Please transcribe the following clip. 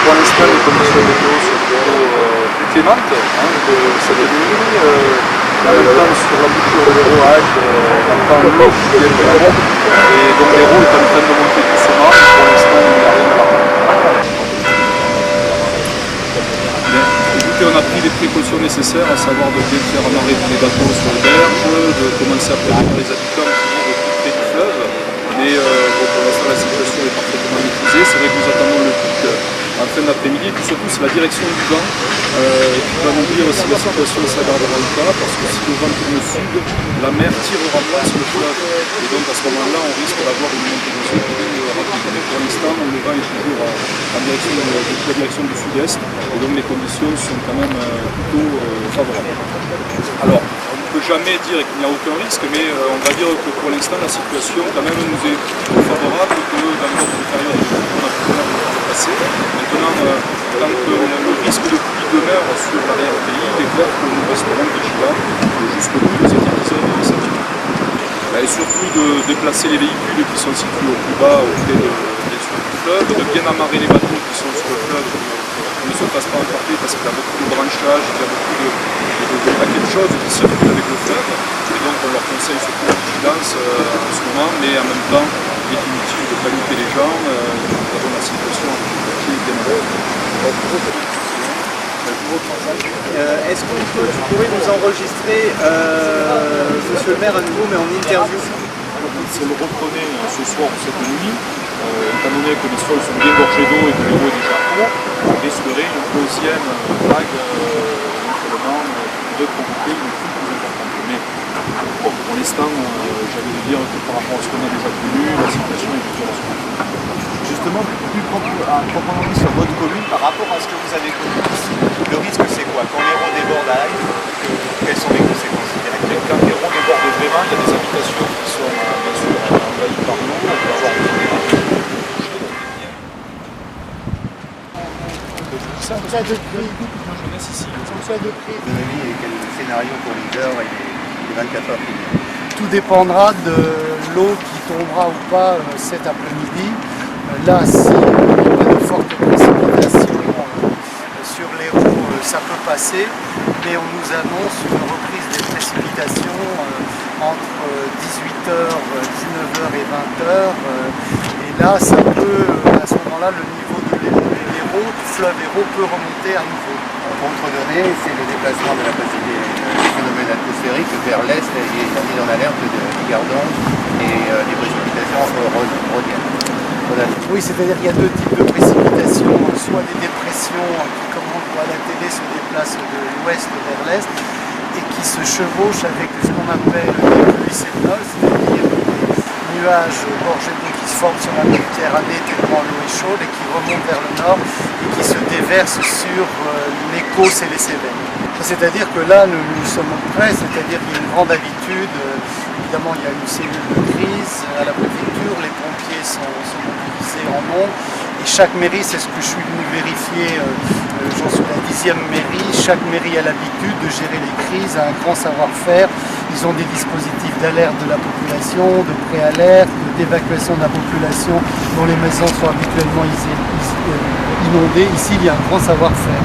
Pour l'instant, les conditions météo sont plutôt plus clémentes que cette nuit. En même temps, sur la bouture de l'Hérault, on entend l'eau qui vient de l'Hérault. Et donc l'Hérault est en train de monter doucement. Pour l'instant, il n'y a rien à la Écoutez, on a pris les précautions nécessaires, à savoir de bien faire amarrer tous les bateaux sur les berges, de commencer à prévenir les habitants qui vivent tout près du fleuve. Mais bon, pour l'instant, la situation est parfaitement maîtrisée. C'est vrai que nous attendons le pic en fin d'après-midi, et puis surtout c'est la direction du vent qui va nous dire si la situation s'aggravera ou pas, parce que si le vent tourne au sud, la mer tirera moins sur le fleuve, et donc à ce moment-là on risque d'avoir une montée des eaux plus rapide. Mais pour l'instant le vent est toujours en direction du sud-est, et donc les conditions sont quand même plutôt favorables. Alors on ne peut jamais dire qu'il n'y a aucun risque, mais on va dire que pour l'instant la situation quand même nous est favorable, que dans d'autres périodes on a pu passer. Maintenant, tant que le risque de pluie demeure sur l'arrière-pays, il est clair que nous resterons vigilants jusqu'au bout de cet épisode de cette nuit. Et surtout de déplacer les véhicules qui sont situés au plus bas, auprès du fleuve, de bien amarrer les bateaux qui sont sur le fleuve, qui ne se fassent pas emporter parce qu'il y a beaucoup de branchages, il y a beaucoup de paquets de choses qui circulent avec le fleuve. Et donc on leur conseille surtout la vigilance en ce moment, mais en même temps, il est inutile de paniquer les gens. Nous avons la situation qui est bien Est-ce que tu pourrais nous enregistrer, monsieur le maire, à nouveau, mais en interview? Si on le reprenait ce soir ou cette nuit, étant donné que les sols sont bien gorgés d'eau et que l'eau est déjà haut, on risquerait une deuxième vague éventuellement de provoquer une pluie plus importante. Mais bon, pour l'instant, j'avais de dire que par rapport à ce qu'on a déjà connu, la situation est plutôt rassurante. Justement, plus proprement dit sur votre commune, par rapport à ce que vous avez connu ici, le risque c'est quoi? Quand l'Hérault déborde à Live, quelles sont les conséquences directes? Quand l'Hérault déborde vraiment, il y a des habitations qui sont bien sûr envahies par l'eau, on peut avoir des dommages. Quel scénario pour l'hiver et les 24 heures qui viennent? Tout dépendra de l'eau qui tombera ou pas cet après-midi. Là, si il n'y a pas de forte précipitation sur l'Hérault, ça peut passer, mais on nous annonce une reprise des précipitations entre 18h, 19h et 20h. Et là, ça peut, à ce moment-là, le niveau de l'Hérault, du fleuve Hérault, peut remonter à nouveau. Contre-données, c'est le déplacement de la phénomène atmosphérique vers l'est et la mise en alerte de Gardon et les précipitations rhodiennes. Voilà. Oui, c'est-à-dire qu'il y a deux types de précipitations, soit des dépressions qui, comme on le voit à la télé, se déplacent de l'ouest vers l'est et qui se chevauchent avec ce qu'on appelle des pluies sévenoles, c'est-à-dire des nuages gorgés d'eau qui se forment sur la Méditerranée tellement l'eau est chaude et qui remontent vers le nord et qui se déversent sur les Causses et les Cévennes. C'est-à-dire que là, nous sommes prêts, c'est-à-dire qu'il y a une grande habitude. Évidemment, il y a une cellule de crise à la préfecture, les pompiers sont mobilisés en nombre. Et chaque mairie, c'est ce que je suis venu vérifier, j'en suis la 10e mairie, chaque mairie a l'habitude de gérer les crises, a un grand savoir-faire. Ils ont des dispositifs d'alerte de la population, de préalerte, d'évacuation de la population dont les maisons sont habituellement inondées. Ici, il y a un grand savoir-faire.